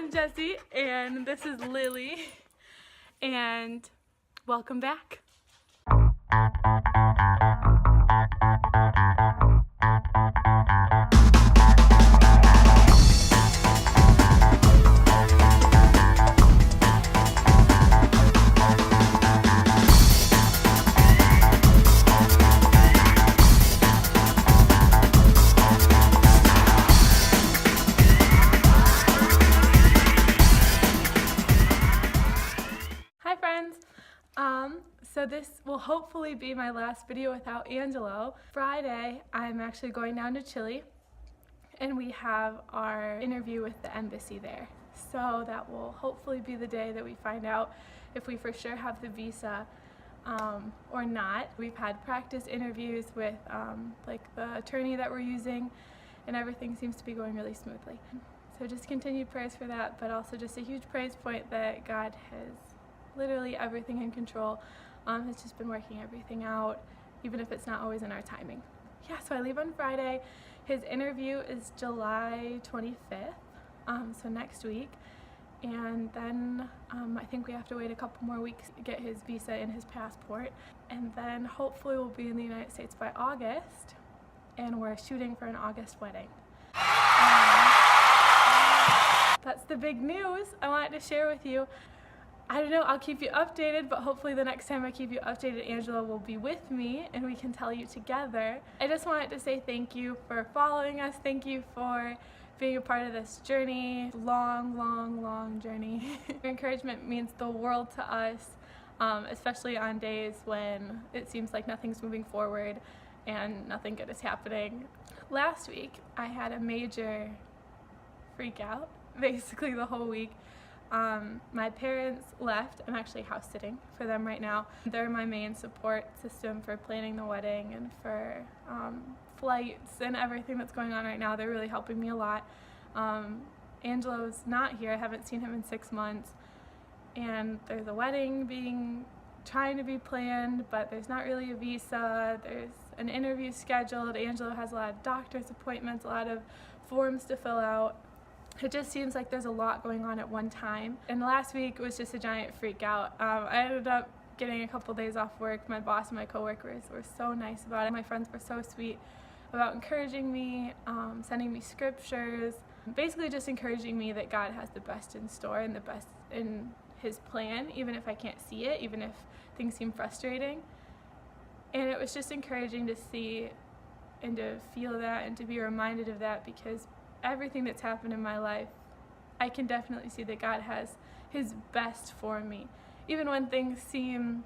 I'm Jessie, and this is Lily, and welcome back. Hi friends! So this will hopefully be my last video without Angelo. Friday, I'm actually going down to Chile, and we have our interview with the embassy there. So that will hopefully be the day that we find out if we for sure have the visa or not. We've had practice interviews with like the attorney that we're using, and everything seems to be going really smoothly. So just continued prayers for that, but also just a huge praise point that God has literally everything in control. Has just been working everything out, even if it's not always in our timing. Yeah, so I leave on Friday. His interview is July 25th, so next week. And then I think we have to wait a couple more weeks to get his visa and his passport. And then hopefully we'll be in the United States by August, and we're shooting for an August wedding. That's the big news I wanted to share with you. I don't know, I'll keep you updated, but hopefully the next time I keep you updated, Angela will be with me and we can tell you together. I just wanted to say thank you for following us. Thank you for being a part of this journey. Long journey. Your encouragement means the world to us, especially on days when it seems like nothing's moving forward and nothing good is happening. Last week, I had a major freak out, basically the whole week. My parents left. I'm actually house sitting for them right now. They're my main support system for planning the wedding and for flights and everything that's going on right now. They're really helping me a lot. Angelo's not here. I haven't seen him in 6 months. And there's a wedding trying to be planned, but there's not really a visa. There's an interview scheduled. Angelo has a lot of doctor's appointments, a lot of forms to fill out. It just seems like there's a lot going on at one time. And last week was just a giant freak out. I ended up getting a couple days off work. My boss and my coworkers were so nice about it. My friends were so sweet about encouraging me, sending me scriptures, basically just encouraging me that God has the best in store and the best in His plan, even if I can't see it, even if things seem frustrating. And it was just encouraging to see and to feel that and to be reminded of that, because everything that's happened in my life, I can definitely see that God has His best for me. Even when things seem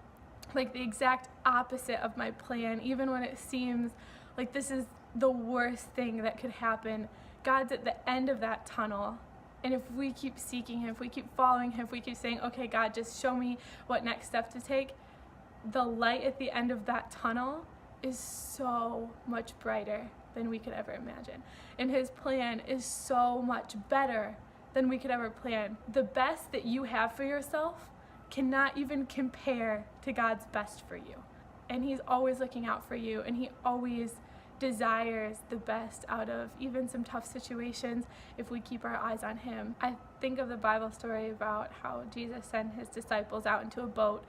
like the exact opposite of my plan, even when it seems like this is the worst thing that could happen, God's at the end of that tunnel. And if we keep seeking Him, if we keep following Him, if we keep saying, okay, God, just show me what next step to take, the light at the end of that tunnel is so much brighter than we could ever imagine. And His plan is so much better than we could ever plan. The best that you have for yourself cannot even compare to God's best for you. And He's always looking out for you, and He always desires the best out of even some tough situations if we keep our eyes on Him. I think of the Bible story about how Jesus sent His disciples out into a boat,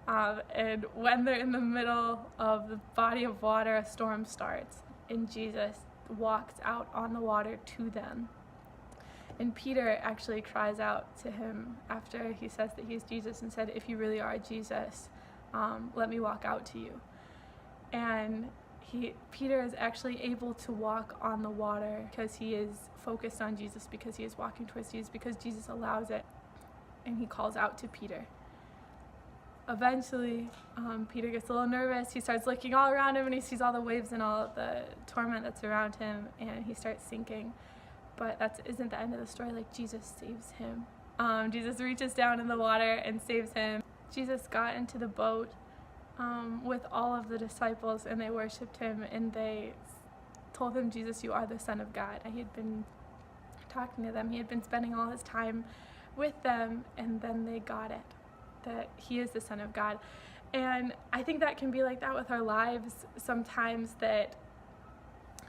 and when they're in the middle of the body of water, a storm starts. And Jesus walks out on the water to them. And Peter actually cries out to Him after he says that He's Jesus and said, if you really are Jesus, let me walk out to you. And Peter is actually able to walk on the water because he is focused on Jesus, because he is walking towards Jesus, because Jesus allows it. And he calls out to Peter. Eventually, Peter gets a little nervous. He starts looking all around him, and he sees all the waves and all the torment that's around him, and he starts sinking. But that isn't the end of the story. Like, Jesus saves him. Jesus reaches down in the water and saves him. Jesus got into the boat with all of the disciples, and they worshipped Him, and they told Him, Jesus, you are the Son of God. He had been talking to them. He had been spending all His time with them, and then they got it, that He is the Son of God. And I think that can be like that with our lives sometimes, that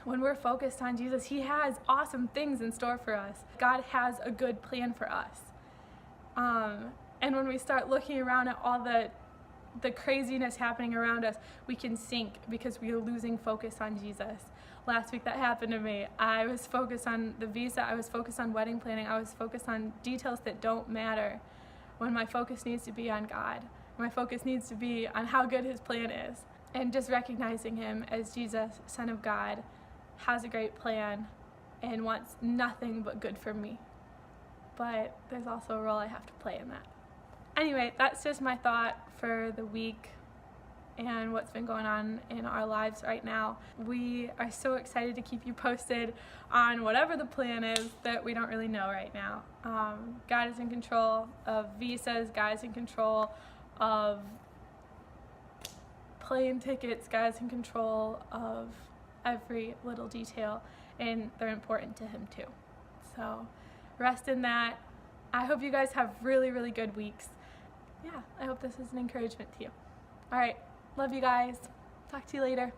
when we're focused on Jesus, He has awesome things in store for us. God has a good plan for us. And when we start looking around at all the craziness happening around us, we can sink because we are losing focus on Jesus. Last week that happened to me. I was focused on the visa. I was focused on wedding planning. I was focused on details that don't matter when my focus needs to be on God. My focus needs to be on how good His plan is. And just recognizing Him as Jesus, Son of God, has a great plan and wants nothing but good for me. But there's also a role I have to play in that. Anyway, that's just my thought for the week and what's been going on in our lives right now. We are so excited to keep you posted on whatever the plan is that we don't really know right now. God is in control of visas. God is in control of plane tickets. God is in control of every little detail, and they're important to Him too. So rest in that. I hope you guys have really, really good weeks. Yeah, I hope this is an encouragement to you. All right, love you guys. Talk to you later.